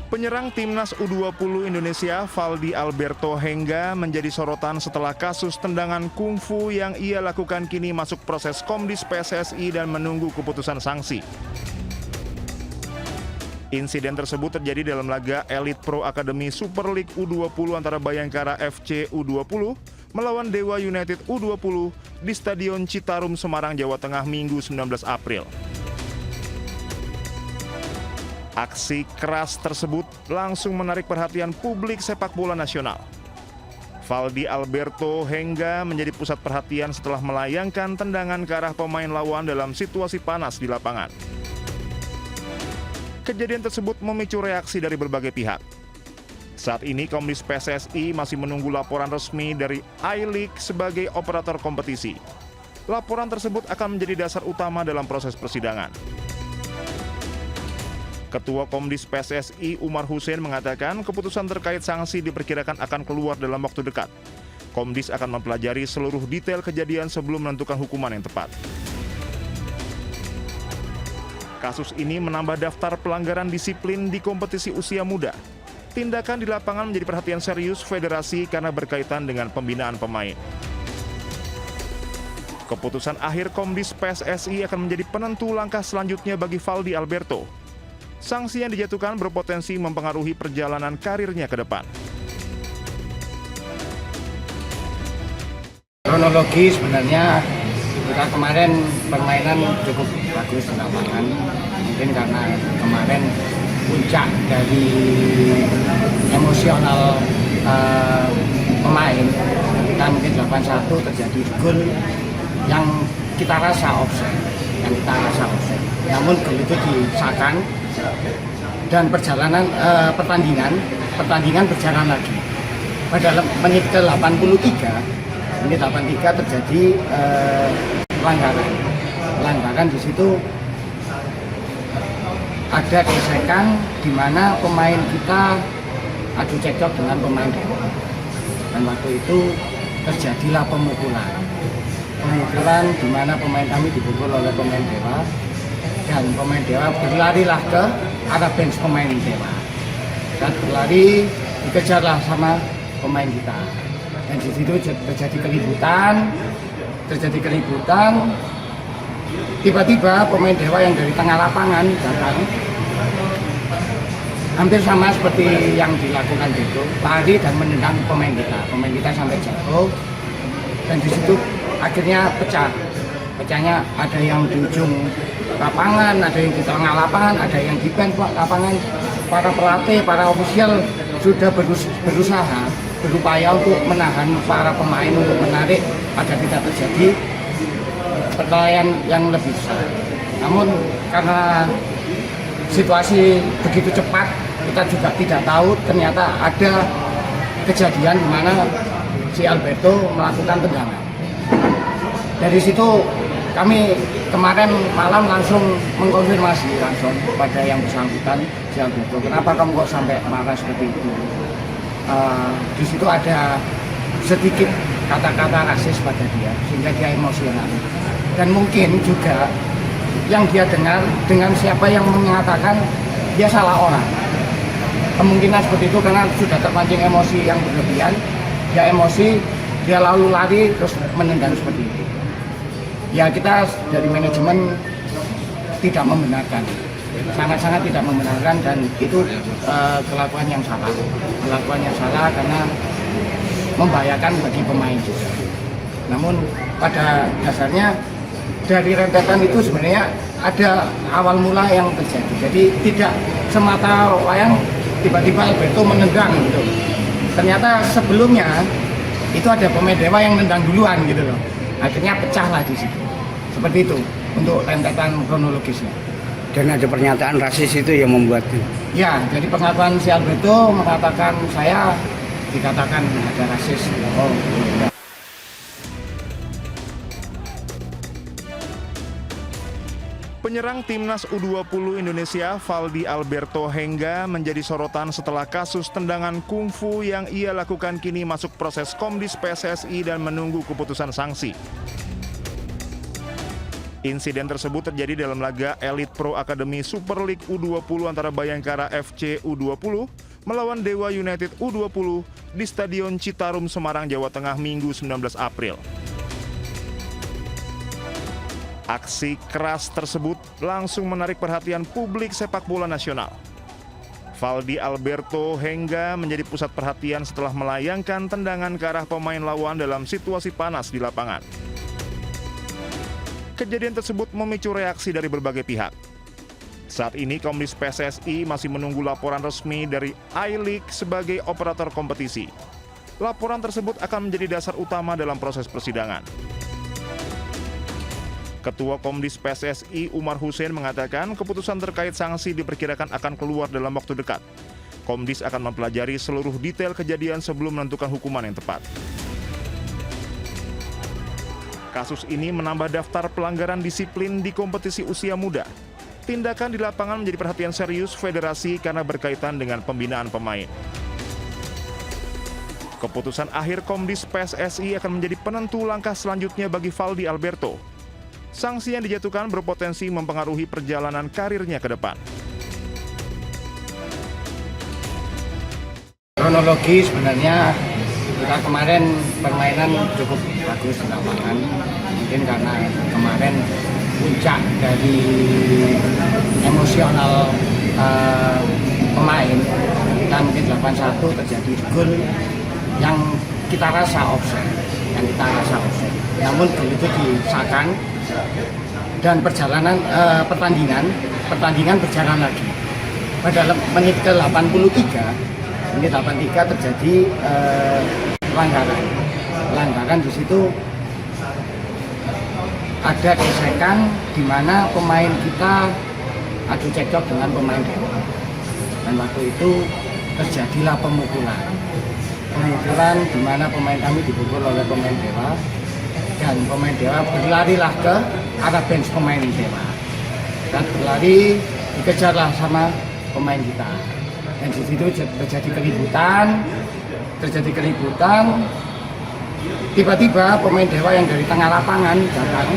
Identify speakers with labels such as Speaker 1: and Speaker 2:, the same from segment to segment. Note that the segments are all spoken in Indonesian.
Speaker 1: Penyerang timnas U20 Indonesia, Valdi Alberto Hengga, menjadi sorotan setelah kasus tendangan kungfu yang ia lakukan kini masuk proses Komdis PSSI dan menunggu keputusan sanksi. Insiden tersebut terjadi dalam laga Elite Pro Academy Super League U20 antara Bayangkara FC U20 melawan Dewa United U20 di Stadion Citarum, Semarang, Jawa Tengah, Minggu 19 April. Aksi keras tersebut langsung menarik perhatian publik sepak bola nasional. Valdi Alberto Hengga menjadi pusat perhatian setelah melayangkan tendangan ke arah pemain lawan dalam situasi panas di lapangan. Kejadian tersebut memicu reaksi dari berbagai pihak. Saat ini Komdis PSSI masih menunggu laporan resmi dari I-League sebagai operator kompetisi. Laporan tersebut akan menjadi dasar utama dalam proses persidangan. Ketua Komdis PSSI Umar Hussein mengatakan keputusan terkait sanksi diperkirakan akan keluar dalam waktu dekat. Komdis akan mempelajari seluruh detail kejadian sebelum menentukan hukuman yang tepat. Kasus ini menambah daftar pelanggaran disiplin di kompetisi usia muda. Tindakan di lapangan menjadi perhatian serius federasi karena berkaitan dengan pembinaan pemain. Keputusan akhir Komdis PSSI akan menjadi penentu langkah selanjutnya bagi Valdi Alberto. Sanksi yang dijatuhkan berpotensi mempengaruhi perjalanan karirnya ke depan.
Speaker 2: Kronologi sebenarnya kita kemarin permainan cukup bagus di lapangan. Mungkin karena kemarin puncak dari emosional pemain, kita mungkin 8-1 terjadi gol yang kita rasa offside, namun gol itu disahkan dan pertandingan berjalan lagi. Pada menit ke 83 terjadi pelanggaran di situ. Ada gesekan di mana pemain kita adu cekcok dengan pemain Dewa. Dan waktu itu terjadilah pemukulan di mana pemain kami dipukul oleh pemain Dewa. Dan pemain Dewa berlarilah ke arah bench pemain Dewa. Dan berlari dikejarlah sama pemain kita. Dan di situ terjadi keributan. Tiba-tiba pemain Dewa yang dari tengah lapangan datang, hampir sama seperti yang dilakukan itu, lari dan menendang pemain kita sampai jatuh. Dan di situ akhirnya pecahnya ada yang di ujung lapangan, ada yang di tengah lapangan, ada yang di bench lapangan. Para pelatih, para ofisial sudah berupaya untuk menahan para pemain untuk menarik agar tidak terjadi perkelahian yang lebih besar. Namun karena situasi begitu cepat, kita juga tidak tahu ternyata ada kejadian di mana si Alberto melakukan tendangan. Dari situ kami kemarin malam langsung mengkonfirmasi langsung kepada yang bersangkutan, si Alberto, kenapa kamu kok sampai marah seperti itu? Di situ ada sedikit kata-kata rasis pada dia sehingga dia emosional. Dan mungkin juga yang dia dengar dengan siapa yang mengatakan dia salah orang. Kemungkinan seperti itu karena sudah terpancing emosi yang berlebihan. Dia emosi, dia lalu lari terus menendang seperti itu. Ya kita dari manajemen tidak membenarkan, sangat-sangat tidak membenarkan, dan itu kelakuan yang salah karena membahayakan bagi pemain juga. Namun pada dasarnya dari rentetan itu sebenarnya ada awal mula yang terjadi. Jadi tidak semata wayang tiba-tiba Alberto menendang gitu. Ternyata sebelumnya itu ada pemain Dewa yang nendang duluan gitu loh. Akhirnya pecahlah di situ. Seperti itu untuk rentetan kronologisnya.
Speaker 3: Dan ada pernyataan rasis itu yang membuatnya.
Speaker 2: Ya, jadi pengakuan si Alberto mengatakan saya dikatakan ada rasis. Oh, ya.
Speaker 1: Penyerang timnas U20 Indonesia, Valdi Alberto Hengga, menjadi sorotan setelah kasus tendangan kungfu yang ia lakukan kini masuk proses Komdis PSSI dan menunggu keputusan sanksi. Insiden tersebut terjadi dalam laga Elite Pro Academy Super League U20 antara Bayangkara FC U20 melawan Dewa United U20 di Stadion Citarum, Semarang, Jawa Tengah, Minggu 19 April. Aksi keras tersebut langsung menarik perhatian publik sepak bola nasional. Valdi Alberto Hengga menjadi pusat perhatian setelah melayangkan tendangan ke arah pemain lawan dalam situasi panas di lapangan. Kejadian tersebut memicu reaksi dari berbagai pihak. Saat ini Komdis PSSI masih menunggu laporan resmi dari I-League sebagai operator kompetisi. Laporan tersebut akan menjadi dasar utama dalam proses persidangan. Ketua Komdis PSSI Umar Hussein mengatakan keputusan terkait sanksi diperkirakan akan keluar dalam waktu dekat. Komdis akan mempelajari seluruh detail kejadian sebelum menentukan hukuman yang tepat. Kasus ini menambah daftar pelanggaran disiplin di kompetisi usia muda. Tindakan di lapangan menjadi perhatian serius federasi karena berkaitan dengan pembinaan pemain. Keputusan akhir Komdis PSSI akan menjadi penentu langkah selanjutnya bagi Valdi Alberto. Sanksi yang dijatuhkan berpotensi mempengaruhi perjalanan karirnya ke depan.
Speaker 2: Kronologi sebenarnya kita kemarin permainan cukup bagus di lapangan. Mungkin karena kemarin puncak dari emosional pemain, kita mungkin 8-1 terjadi gol yang kita rasa offside, Namun gol itu disahkan dan pertandingan berjalan lagi. Pada menit ke 83 terjadi pelanggaran di situ. Ada gesekan di mana pemain kita adu cekcok dengan pemain Dewa, dan waktu itu terjadilah pemukulan di mana pemain kami dipukul oleh pemain Dewa, dan pemain Dewa berlarilah ke arah bench pemain Dewa dan berlari, dikejarlah sama pemain kita, dan di situ terjadi keributan. Tiba-tiba pemain Dewa yang dari tengah lapangan datang,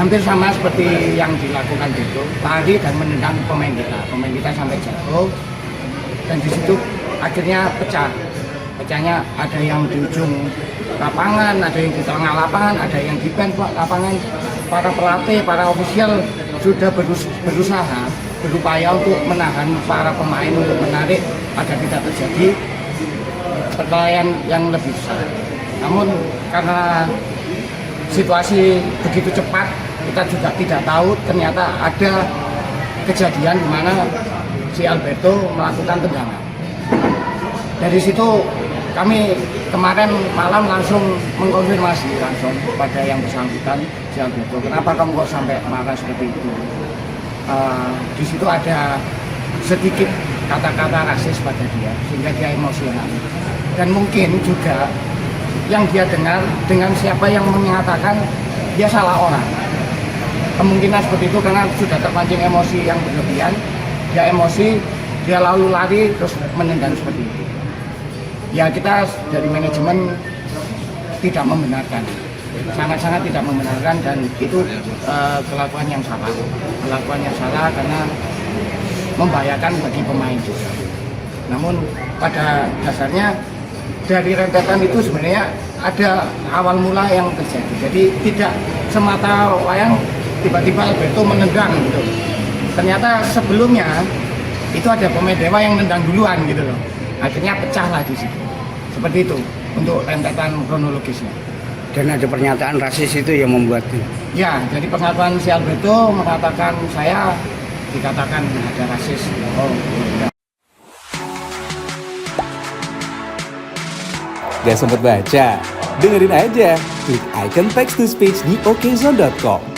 Speaker 2: hampir sama seperti yang dilakukan itu, lari dan menendang pemain kita sampai jatuh, dan di situ akhirnya pecahnya ada yang di ujung lapangan, ada yang di tengah lapangan, ada yang di bench lapangan. Para pelatih, para ofisial sudah berupaya untuk menahan para pemain untuk menarik agar tidak terjadi perkelahian yang lebih besar. Namun karena situasi begitu cepat, kita juga tidak tahu ternyata ada kejadian di mana si Alberto melakukan tendangan. Dari situ kami kemarin malam langsung mengkonfirmasi langsung kepada yang bersangkutan, si Alberto, kenapa kamu kok sampai marah seperti itu? Di situ ada sedikit kata-kata rasis pada dia sehingga dia emosional, dan mungkin juga yang dia dengar dengan siapa yang mengatakan dia salah orang. Kemungkinan seperti itu karena sudah terpancing emosi yang berlebihan, dia emosi, dia lalu lari terus menendang seperti itu. Ya, kita dari manajemen tidak membenarkan, sangat-sangat tidak membenarkan, dan itu kelakuan yang salah karena membahayakan bagi pemain juga. Namun pada dasarnya dari rentetan itu sebenarnya ada awal mula yang terjadi. Jadi tidak semata wayang tiba-tiba Alberto menendang gitu. Ternyata sebelumnya itu ada pemain Dewa yang nendang duluan gitu loh. Akhirnya pecahlah di situ. Seperti itu untuk rentetan kronologisnya.
Speaker 3: Dan ada pernyataan rasis itu yang membuatnya.
Speaker 2: Ya, jadi pernyataan si Alberto mengatakan saya dikatakan ada rasis.
Speaker 4: Gak sempet baca? Dengerin aja, klik icon text to speech di okezone.com.